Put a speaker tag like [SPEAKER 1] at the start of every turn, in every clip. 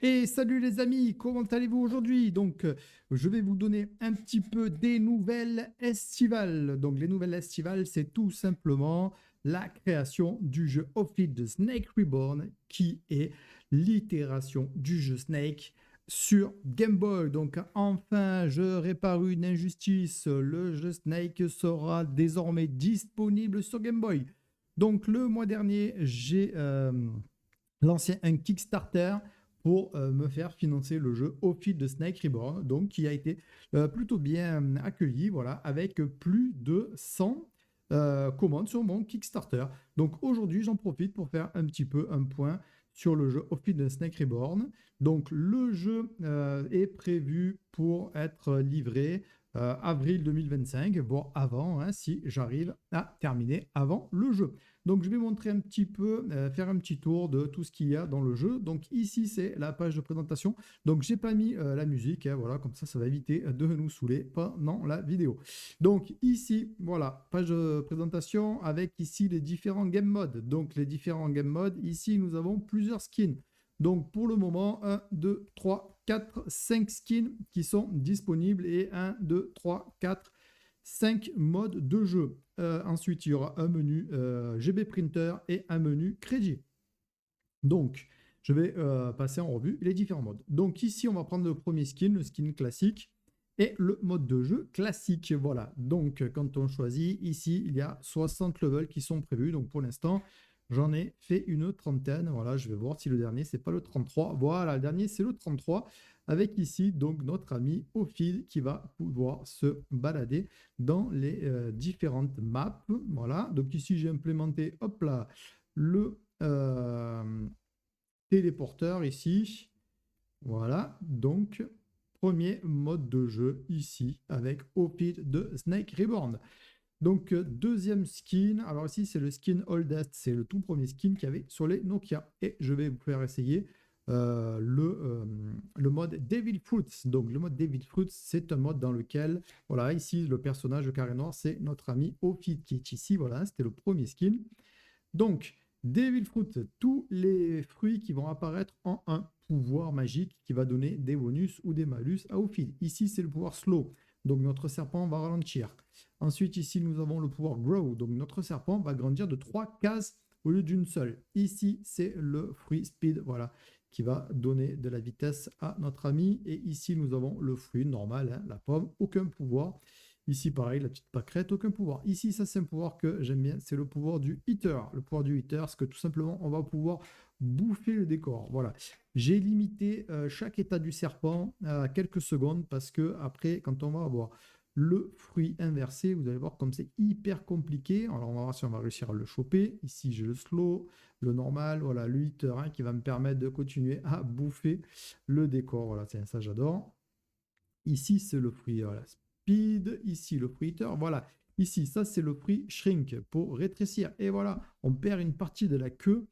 [SPEAKER 1] Et salut les amis, comment allez-vous aujourd'hui? Je vais vous donner un petit peu des nouvelles estivales. Donc, les nouvelles estivales, c'est tout simplement la création du jeu Office de Snake Reborn, qui est l'itération du jeu Snake sur Game Boy. Donc, enfin, je répare une injustice. Le jeu Snake sera désormais disponible sur Game Boy. Donc, le mois dernier, j'ai lancé un Kickstarter pour me faire financer le jeu Au fil de Snake Reborn, donc qui a été plutôt bien accueilli, voilà, avec plus de 100 commandes sur mon Kickstarter. Donc aujourd'hui, j'en profite pour faire un petit peu un point sur le jeu Au fil de Snake Reborn. Donc le jeu est prévu pour être livré avril 2025, voire avant, hein, si j'arrive à terminer avant le jeu. Donc je vais montrer un petit peu, faire un petit tour de tout ce qu'il y a dans le jeu. Donc ici c'est la page de présentation. Donc j'ai pas mis la musique, hein, voilà, comme ça va éviter de nous saouler pendant la vidéo. Donc ici, voilà, page de présentation avec ici les différents game modes. Donc les différents game modes, ici nous avons plusieurs skins. Donc pour le moment, 1, 2, 3, 4, 5 skins qui sont disponibles et 1, 2, 3, 4, 5 modes de jeu. Ensuite, il y aura un menu GB Printer et un menu crédit. Donc, je vais passer en revue les différents modes. Donc ici, on va prendre le premier skin, le skin classique, et le mode de jeu classique. Voilà. Donc, quand on choisit, ici, il y a 60 levels qui sont prévus. Donc, pour l'instant, j'en ai fait une trentaine. Voilà, je vais voir si le dernier, c'est pas le 33. Voilà, le dernier, c'est le 33. Avec ici, donc, notre ami Ophid qui va pouvoir se balader dans les différentes maps. Voilà. Donc, ici, j'ai implémenté, hop là, le téléporteur ici. Voilà. Donc, premier mode de jeu ici avec Ophid de Snake Reborn. Donc, deuxième skin. Alors ici, c'est le skin Oldest. C'est le tout premier skin qu'il y avait sur les Nokia. Et je vais vous faire essayer le mode Devil Fruits. Donc, le mode Devil Fruits, c'est un mode dans lequel, voilà, ici, le personnage de carré noir, c'est notre ami Ophid qui est ici. Voilà, c'était le premier skin. Donc, Devil Fruit, tous les fruits qui vont apparaître en un pouvoir magique qui va donner des bonus ou des malus à Ophid. Ici, c'est le pouvoir Slow. Donc, notre serpent va ralentir. Ensuite, ici, nous avons le pouvoir Grow. Donc, notre serpent va grandir de 3 cases au lieu d'une seule. Ici, c'est le fruit Speed, voilà, qui va donner de la vitesse à notre ami. Et ici, nous avons le fruit normal, hein, la pomme, aucun pouvoir. Ici, pareil, la petite pâquerette, aucun pouvoir. Ici, ça, c'est un pouvoir que j'aime bien, c'est le pouvoir du Eater. Le pouvoir du Eater, c'est que tout simplement, on va pouvoir bouffer le décor. Voilà. J'ai limité chaque état du serpent à quelques secondes parce que après, quand on va avoir le fruit inversé, vous allez voir comme c'est hyper compliqué. Alors, on va voir si on va réussir à le choper. Ici, j'ai le slow, le normal, voilà, le Eater, hein, qui va me permettre de continuer à bouffer le décor. Voilà, ça, j'adore. Ici, c'est le fruit voilà, speed. Ici, le fruit eater. Voilà. Ici, ça, c'est le fruit shrink pour rétrécir. Et voilà, on perd une partie de la queue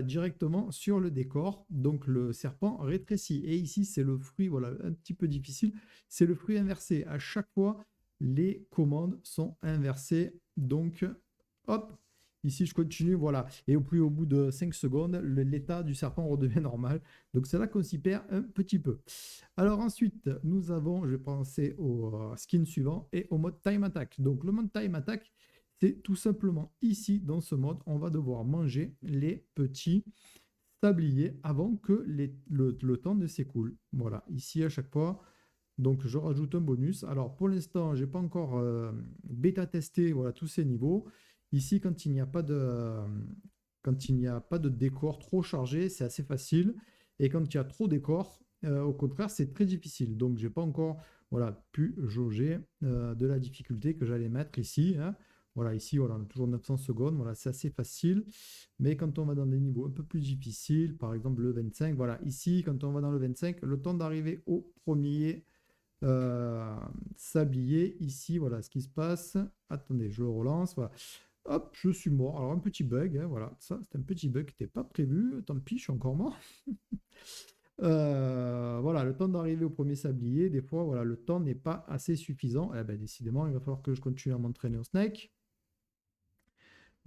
[SPEAKER 1] directement sur le décor. Donc, le serpent rétrécit. Et ici, c'est le fruit, voilà, un petit peu difficile. C'est le fruit inversé. À chaque fois, les commandes sont inversées. Donc, hop, ici, je continue, voilà. Et puis, au bout de 5 secondes, l'état du serpent redevient normal. Donc, c'est là qu'on s'y perd un petit peu. Alors ensuite, nous avons, je vais penser au skin suivant et au mode Time Attack. Donc le mode Time Attack, c'est tout simplement ici, dans ce mode, on va devoir manger les petits sabliers avant que le temps ne s'écoule. Voilà, ici à chaque fois, donc je rajoute un bonus. Alors pour l'instant, je n'ai pas encore bêta-testé voilà, tous ces niveaux. Ici, quand il n'y a pas de décor trop chargé, c'est assez facile. Et quand il y a trop de décor, au contraire, c'est très difficile. Donc, j'ai pas encore voilà, pu jauger de la difficulté que j'allais mettre ici, hein. Voilà, ici, voilà, on a toujours 900 secondes. Voilà, c'est assez facile. Mais quand on va dans des niveaux un peu plus difficiles, par exemple le 25, voilà, ici, quand on va dans le 25, le temps d'arriver au premier euh, sablier, ici, voilà ce qui se passe. Attendez, je le relance. Voilà. Hop, je suis mort. Alors, un petit bug, hein, voilà, ça, c'est un petit bug qui n'était pas prévu. Tant pis, je suis encore mort. Voilà, le temps d'arriver au premier sablier, des fois, voilà, le temps n'est pas assez suffisant. Eh ben, décidément, il va falloir que je continue à m'entraîner au snake.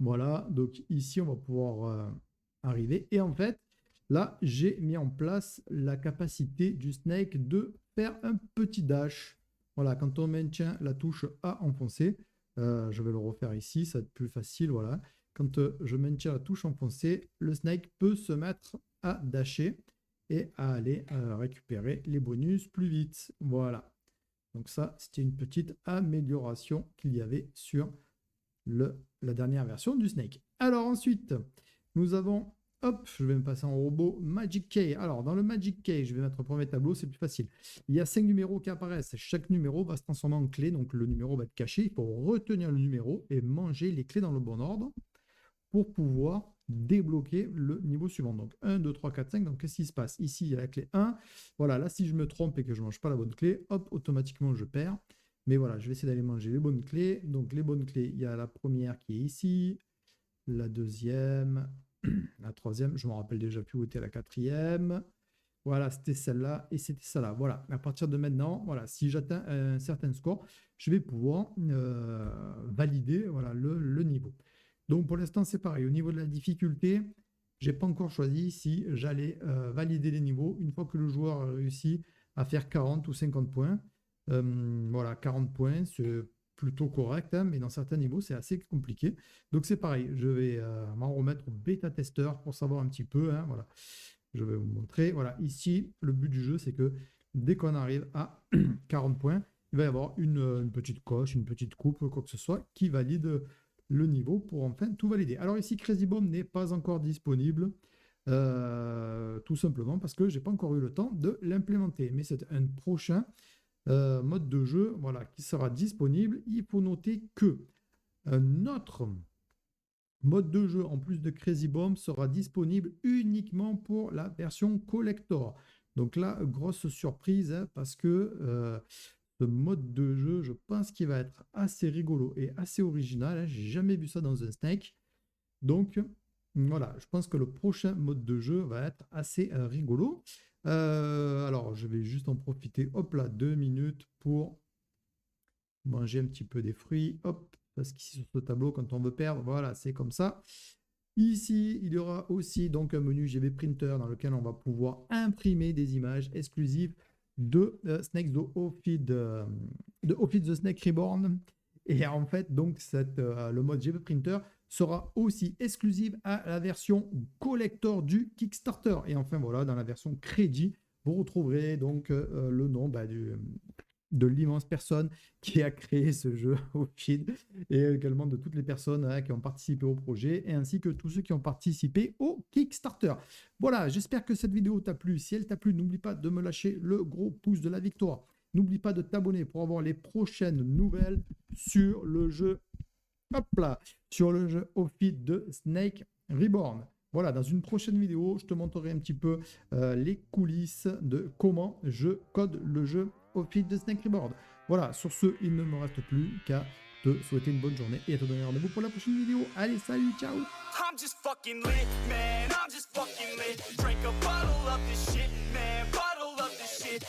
[SPEAKER 1] Voilà, donc ici, on va pouvoir arriver. Et en fait, là, j'ai mis en place la capacité du Snake de faire un petit dash. Voilà, quand on maintient la touche A enfoncée, je vais le refaire ici, ça va être plus facile, voilà. Quand je maintiens la touche enfoncée, le Snake peut se mettre à dasher et à aller récupérer les bonus plus vite. Voilà. Donc ça, c'était une petite amélioration qu'il y avait sur la dernière version du Snake. Alors ensuite, nous avons, hop, je vais me passer en robot Magic Key. Alors dans le Magic Key, je vais mettre au premier tableau, c'est plus facile. Il y a 5 numéros qui apparaissent. Chaque numéro va se transformer en clé, donc le numéro va être caché. Il faut retenir le numéro et manger les clés dans le bon ordre pour pouvoir débloquer le niveau suivant. Donc 1, 2, 3, 4, 5. Donc qu'est-ce qui se passe? Ici, il y a la clé 1. Voilà, là, si je me trompe et que je ne mange pas la bonne clé, hop, automatiquement, je perds. Mais voilà, je vais essayer d'aller manger les bonnes clés. Donc les bonnes clés, il y a la première qui est ici, la deuxième, la troisième, je ne me rappelle déjà plus où était la quatrième. Voilà, c'était celle-là et c'était celle-là. Voilà, à partir de maintenant, voilà, si j'atteins un certain score, je vais pouvoir valider voilà, le niveau. Donc pour l'instant, c'est pareil. Au niveau de la difficulté, je n'ai pas encore choisi si j'allais valider les niveaux une fois que le joueur a réussi à faire 40 ou 50 points. Voilà, 40 points, c'est plutôt correct, hein, mais dans certains niveaux, c'est assez compliqué. Donc c'est pareil, je vais m'en remettre au bêta-testeur pour savoir un petit peu. Hein, voilà. Je vais vous montrer. Voilà, ici, le but du jeu, c'est que dès qu'on arrive à 40 points, il va y avoir une petite coche, une petite coupe, quoi que ce soit, qui valide le niveau pour enfin tout valider. Alors ici, Crazy Bomb n'est pas encore disponible, tout simplement parce que j'ai pas encore eu le temps de l'implémenter. Mais c'est un prochain mode de jeu voilà, qui sera disponible. Il faut noter que un autre mode de jeu en plus de Crazy Bomb sera disponible uniquement pour la version collector. Donc là, grosse surprise hein, parce que ce mode de jeu, je pense qu'il va être assez rigolo et assez original. Hein. J'ai jamais vu ça dans un Snake. Donc voilà, je pense que le prochain mode de jeu va être assez rigolo. Alors, je vais juste en profiter, hop là, 2 minutes pour manger un petit peu des fruits. Hop, parce qu'ici sur ce tableau, quand on veut perdre, voilà, c'est comme ça. Ici, il y aura aussi donc un menu GB Printer dans lequel on va pouvoir imprimer des images exclusives de Snakes de Ophids the Snake Reborn. Et en fait, donc, le mode GB Printer sera aussi exclusive à la version collector du Kickstarter. Et enfin, voilà, dans la version crédit, vous retrouverez donc le nom de l'immense personne qui a créé ce jeu au feed et également de toutes les personnes hein, qui ont participé au projet et ainsi que tous ceux qui ont participé au Kickstarter. Voilà, j'espère que cette vidéo t'a plu. Si elle t'a plu, n'oublie pas de me lâcher le gros pouce de la victoire. N'oublie pas de t'abonner pour avoir les prochaines nouvelles sur le jeu, hop là, sur le jeu Ophids de Snake Reborn. Voilà, dans une prochaine vidéo, je te montrerai un petit peu les coulisses de comment je code le jeu Ophids de Snake Reborn. Voilà, sur ce, il ne me reste plus qu'à te souhaiter une bonne journée et à te donner rendez-vous pour la prochaine vidéo. Allez, salut, ciao! I'm just fucking lit, man. I'm just fucking lit. Drink a bottle of this shit, man. Bottle of this shit.